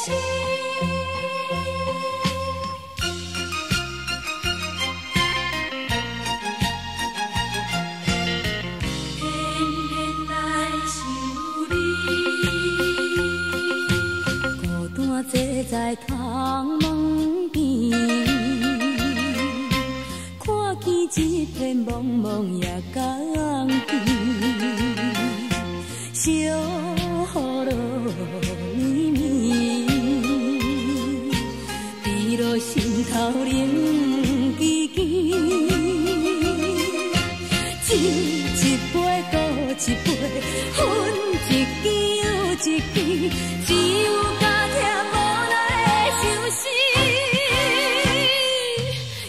心。坐在窗门边，看见一片茫茫夜光天，小雨落绵绵，滴落心头冷吱吱，一杯搁一杯，分一支又一支，只有家疼。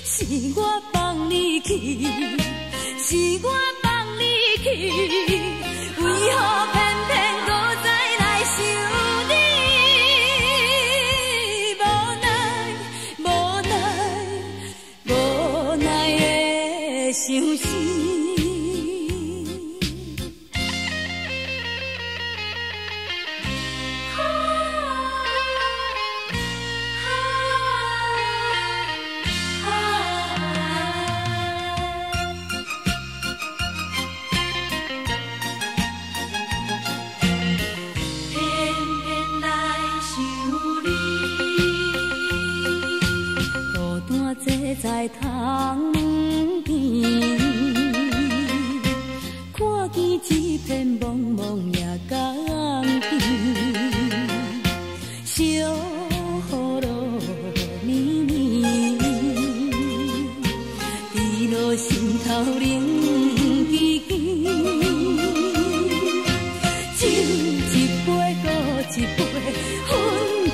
是我放你去，是我放你去，为何偏偏搁再来想你？无奈，无奈的伤心。坐在窗门边，看见一片茫茫夜光天，小雨落绵绵，滴落心头冷吱吱，酒一杯搁一杯，分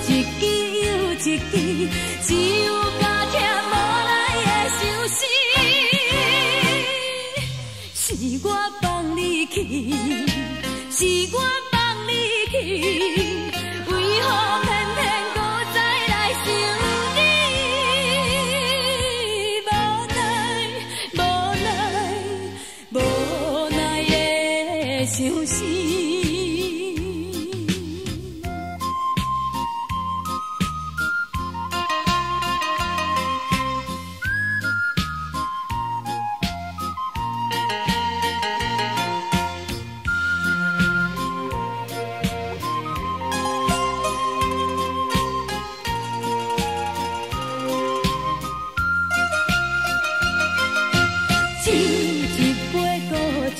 一支又一支，只有家疼。是我放你去，是我放你去，为何偏偏搁再来想你？无奈的伤心。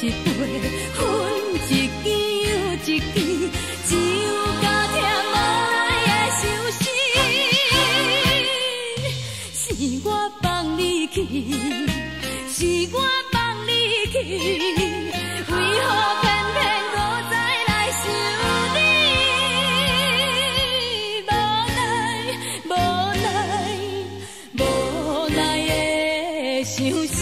一杯，分一支又一支，只有家疼无奈的伤心。是我放你去，是我放你去，为何偏偏搁再来想你？无奈的伤心。